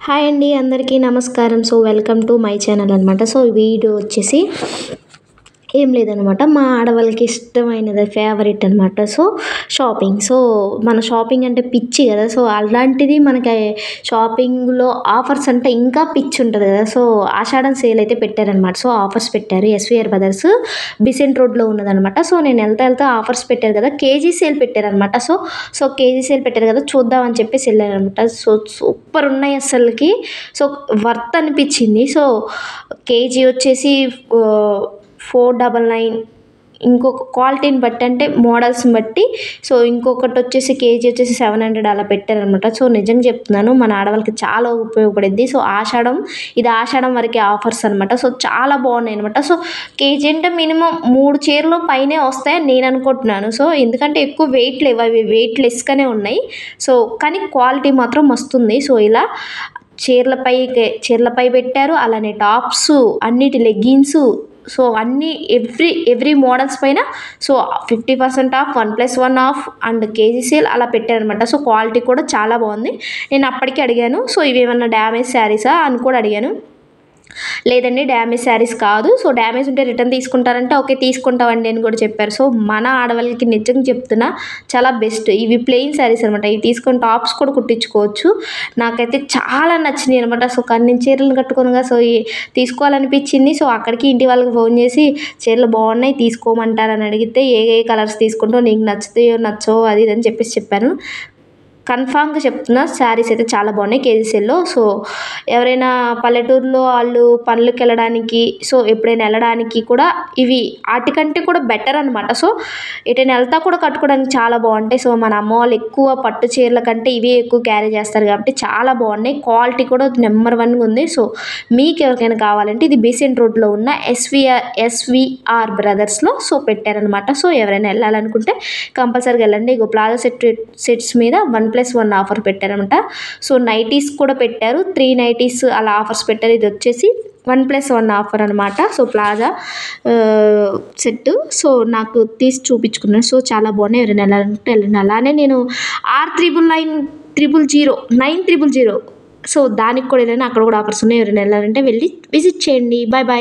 Hi అండి, అందరికీ నమస్కారం. So welcome to my channel అనమాట. సో ఈ వీడియో వచ్చేసి ఏం లేదనమాట, మా ఆడవాళ్ళకి ఇష్టమైనది ఫేవరెట్ అనమాట. So shopping. సో మన షాపింగ్ అంటే పిచ్చి కదా. సో అలాంటిది మనకి షాపింగ్లో ఆఫర్స్ అంటే ఇంకా పిచ్చి ఉంటుంది కదా. సో ఆషాఢం సేల్ అయితే పెట్టారనమాట. సో ఆఫర్స్ పెట్టారు. ఎస్విఆర్ బ్రదర్స్ బిసెంట్ రోడ్లో ఉన్నదనమాట. సో నేను వెళ్తా ఆఫర్స్ పెట్టారు కదా, కేజీ సేల్ పెట్టారనమాట. సో కేజీ సేల్ పెట్టారు కదా, చూద్దామని చెప్పేసి వెళ్ళారనమాట. సో సూపర్ ఉన్నాయి అసలుకి. సో వర్త్ అనిపించింది. సో కేజీ వచ్చేసి 499. ఇంకొక క్వాలిటీని బట్టి అంటే మోడల్స్ని బట్టి. సో ఇంకొకటి వచ్చేసి కేజీ వచ్చేసి 700 అలా పెట్టారనమాట. సో నిజంగా చెప్తున్నాను, మన ఆడవాళ్ళకి చాలా ఉపయోగపడింది. సో ఇది ఆషాఢం వరకే ఆఫర్స్ అనమాట. సో చాలా బాగున్నాయి అనమాట. సో కేజీ అంటే మినిమం 3 చీరలు పైనే వస్తాయని నేను అనుకుంటున్నాను. సో ఎందుకంటే ఎక్కువ వెయిట్ లేవు, అవి వెయిట్ లెస్గానే ఉన్నాయి. సో కానీ క్వాలిటీ మాత్రం వస్తుంది. సో ఇలా చీరలపై పెట్టారు. అలానే టాప్స్, అన్నిటి లెగ్గిన్స్, సో అన్నీ ఎవ్రీ మోడల్స్ పైన so 50% of, 1+1 of and KG sale అలా పెట్టారనమాట. సో క్వాలిటీ కూడా చాలా బాగుంది. నేను అప్పటికి అడిగాను, సో ఇవేమన్నా డ్యామేజ్ శారీసా అని కూడా అడిగాను. లేదండి, డ్యామేజ్ శారీస్ కాదు. సో డ్యామేజ్ ఉంటే రిటర్న్ తీసుకుంటారంటే ఓకే తీసుకుంటామండి అని కూడా చెప్పారు. సో మన ఆడవాళ్ళకి నిజంగా చెప్తున్నా చాలా బెస్ట్. ఇవి ప్లెయిన్ శారీస్ అనమాట. ఇవి తీసుకొని టాప్స్ కూడా కుట్టించుకోవచ్చు. నాకైతే చాలా నచ్చినాయి అనమాట. సో కానీ నేను చీరలు కట్టుకోనుగా సో తీసుకోవాలనిపించింది. సో అక్కడికి ఇంటి వాళ్ళకి ఫోన్ చేసి చీరలు బాగున్నాయి తీసుకోమంటారని అడిగితే ఏ కలర్స్ తీసుకుంటావు, నీకు నచ్చుతాయో నచ్చో అది ఇది అని చెప్పాను. కన్ఫామ్గా చెప్తున్నా, శారీస్ అయితే చాలా బాగున్నాయి కేజీ సేల్లో. సో ఎవరైనా పల్లెటూరులో వాళ్ళు పనులకు వెళ్ళడానికి, సో ఎప్పుడైనా వెళ్ళడానికి కూడా ఇవి వాటికంటే కూడా బెటర్ అనమాట. సో ఎటైనా వెళ్తా కూడా కట్టుకోవడానికి చాలా బాగుంటాయి. సో మన అమ్మ వాళ్ళు ఎక్కువ పట్టు చీరల కంటే ఇవే ఎక్కువ క్యారీ చేస్తారు కాబట్టి చాలా బాగున్నాయి. క్వాలిటీ కూడా నెంబర్ 1గా ఉంది. సో మీకు ఎవరికైనా కావాలంటే ఇది బీసెంట్ రోడ్లో ఉన్న ఎస్విఆర్ బ్రదర్స్లో సో పెట్టారనమాట. సో ఎవరైనా వెళ్ళాలనుకుంటే కంపల్సరీగా వెళ్ళండి. ఇగో ప్లాజో సెట్స్ మీద 1+1 ఆఫర్ పెట్టారనమాట. సో నైటీస్ కూడా పెట్టారు. 3 నైటీస్ అలా ఆఫర్స్ పెట్టారు. ఇది వచ్చేసి 1+1 ఆఫర్ అనమాట. So palazzo set. సో నాకు తీసి చూపించుకున్నాను. సో చాలా బాగున్నాయి. ఎవరైనా వెళ్ళాలంటే వెళ్ళండి. అలానే నేను 900 సో దానికి కూడా వెళ్ళాను. అక్కడ కూడా ఆఫర్స్ ఉన్నాయి. ఎవరైనా వెళ్ళాలంటే వెళ్ళి విజిట్ చేయండి. Bye bye.